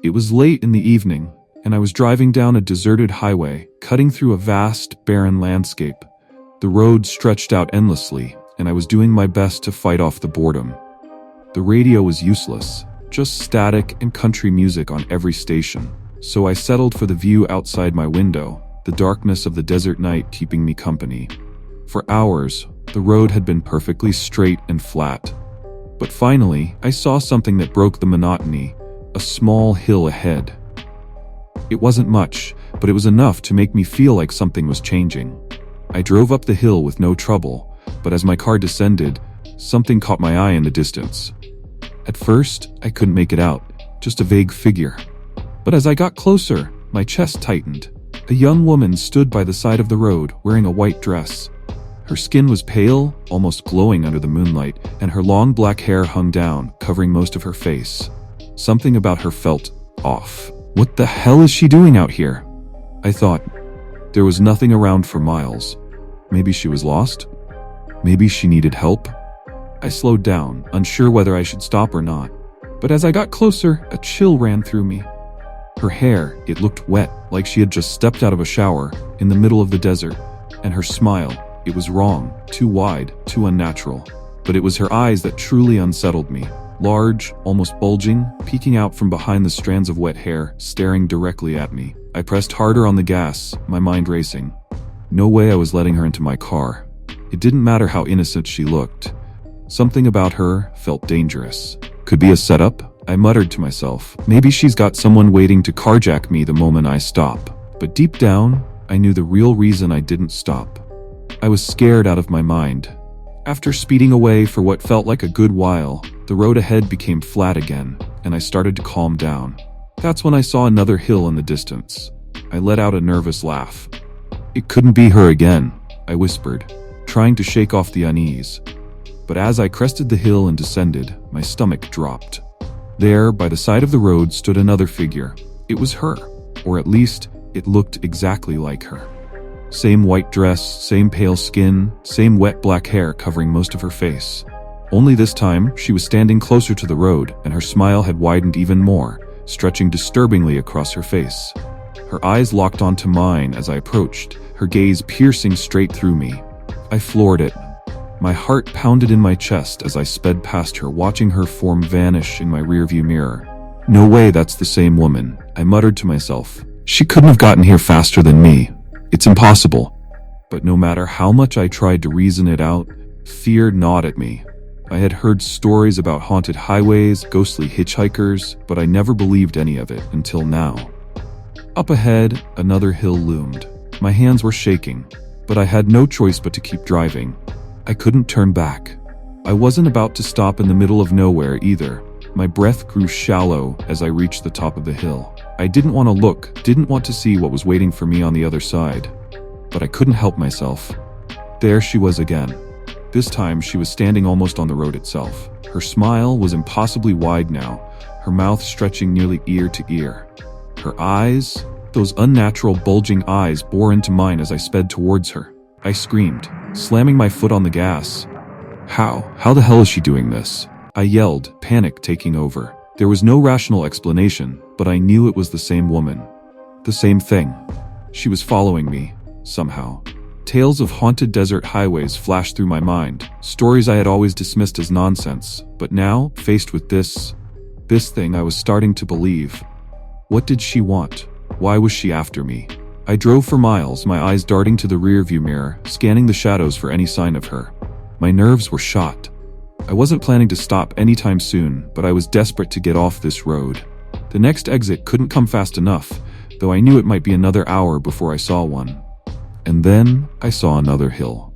It was late in the evening, and I was driving down a deserted highway, cutting through a vast, barren landscape. The road stretched out endlessly, and I was doing my best to fight off the boredom. The radio was useless, just static and country music on every station. So I settled for the view outside my window, the darkness of the desert night keeping me company. For hours, the road had been perfectly straight and flat. But finally, I saw something that broke the monotony, a small hill ahead. It wasn't much, but it was enough to make me feel like something was changing. I drove up the hill with no trouble, but as my car descended, something caught my eye in the distance. At first, I couldn't make it out, just a vague figure. But as I got closer, my chest tightened. A young woman stood by the side of the road, wearing a white dress. Her skin was pale, almost glowing under the moonlight, and her long black hair hung down, covering most of her face. Something about her felt off. What the hell is she doing out here? I thought. There was nothing around for miles. Maybe she was lost? Maybe she needed help? I slowed down, unsure whether I should stop or not. But as I got closer, a chill ran through me. Her hair, it looked wet, like she had just stepped out of a shower, in the middle of the desert. And her smile, it was wrong, too wide, too unnatural. But it was her eyes that truly unsettled me. Large, almost bulging, peeking out from behind the strands of wet hair, staring directly at me. I pressed harder on the gas, my mind racing. No way I was letting her into my car. It didn't matter how innocent she looked. Something about her felt dangerous. Could be a setup? I muttered to myself. Maybe she's got someone waiting to carjack me the moment I stop. But deep down, I knew the real reason I didn't stop. I was scared out of my mind. After speeding away for what felt like a good while, the road ahead became flat again, and I started to calm down. That's when I saw another hill in the distance. I let out a nervous laugh. It couldn't be her again, I whispered, trying to shake off the unease. But as I crested the hill and descended, my stomach dropped. There, by the side of the road, stood another figure. It was her, or at least, it looked exactly like her. Same white dress, same pale skin, same wet black hair covering most of her face. Only this time, she was standing closer to the road, and her smile had widened even more, stretching disturbingly across her face. Her eyes locked onto mine as I approached, her gaze piercing straight through me. I floored it. My heart pounded in my chest as I sped past her, watching her form vanish in my rearview mirror. No way that's the same woman, I muttered to myself. She couldn't have gotten here faster than me. It's impossible. But no matter how much I tried to reason it out, fear gnawed at me. I had heard stories about haunted highways, ghostly hitchhikers, but I never believed any of it until now. Up ahead, another hill loomed. My hands were shaking, but I had no choice but to keep driving. I couldn't turn back. I wasn't about to stop in the middle of nowhere either. My breath grew shallow as I reached the top of the hill. I didn't want to look, didn't want to see what was waiting for me on the other side. But I couldn't help myself. There she was again. This time she was standing almost on the road itself. Her smile was impossibly wide now, her mouth stretching nearly ear to ear. Her eyes, those unnatural bulging eyes, bore into mine as I sped towards her. I screamed, slamming my foot on the gas. How the hell is she doing this? I yelled, panic taking over. There was no rational explanation, but I knew it was the same woman. The same thing. She was following me, somehow. Tales of haunted desert highways flashed through my mind, stories I had always dismissed as nonsense, but now, faced with this thing, I was starting to believe. What did she want? Why was she after me? I drove for miles, my eyes darting to the rearview mirror, scanning the shadows for any sign of her. My nerves were shot. I wasn't planning to stop anytime soon, but I was desperate to get off this road. The next exit couldn't come fast enough, though I knew it might be another hour before I saw one. And then I saw another hill.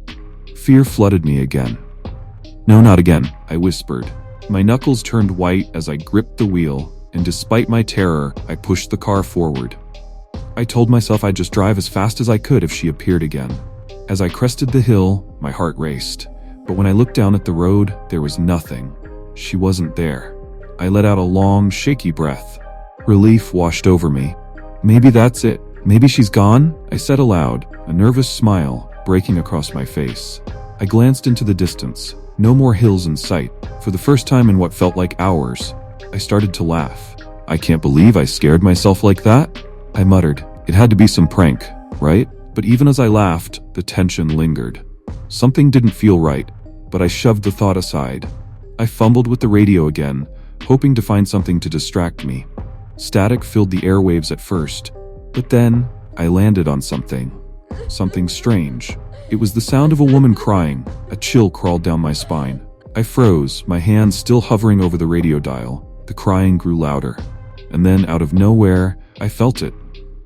Fear flooded me again. No, not again, I whispered. My knuckles turned white as I gripped the wheel, and despite my terror, I pushed the car forward. I told myself I'd just drive as fast as I could if she appeared again. As I crested the hill, my heart raced. But when I looked down at the road, there was nothing. She wasn't there. I let out a long, shaky breath. Relief washed over me. Maybe that's it. Maybe she's gone, I said aloud, a nervous smile breaking across my face. I glanced into the distance. No more hills in sight. For the first time in what felt like hours, I started to laugh. I can't believe I scared myself like that. I muttered. It had to be some prank, right? But even as I laughed, the tension lingered. Something didn't feel right, but I shoved the thought aside. I fumbled with the radio again, hoping to find something to distract me. Static filled the airwaves at first, but then I landed on something. Something strange. It was the sound of a woman crying. A chill crawled down my spine. I froze, my hands still hovering over the radio dial. The crying grew louder. And then, out of nowhere, I felt it.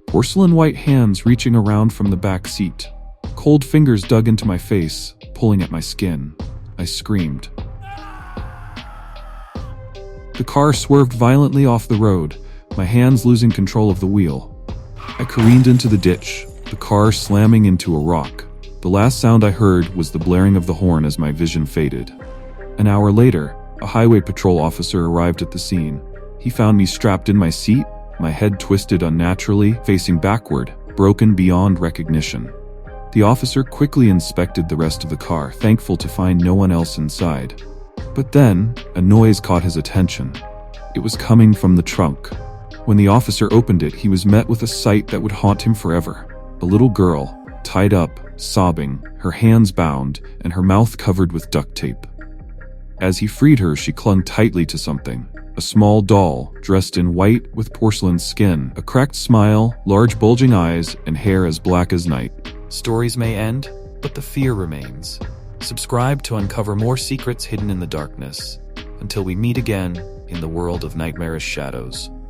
Porcelain white hands reaching around from the back seat. Cold fingers dug into my face, pulling at my skin. I screamed. The car swerved violently off the road, my hands losing control of the wheel. I careened into the ditch, the car slamming into a rock. The last sound I heard was the blaring of the horn as my vision faded. An hour later, a highway patrol officer arrived at the scene. He found me strapped in my seat, my head twisted unnaturally, facing backward, broken beyond recognition. The officer quickly inspected the rest of the car, thankful to find no one else inside. But then, a noise caught his attention. It was coming from the trunk. When the officer opened it, he was met with a sight that would haunt him forever. A little girl, tied up, sobbing, her hands bound, and her mouth covered with duct tape. As he freed her, she clung tightly to something. A small doll, dressed in white with porcelain skin, a cracked smile, large bulging eyes, and hair as black as night. Stories may end, but the fear remains. Subscribe to uncover more secrets hidden in the darkness. Until we meet again in the world of nightmarish shadows.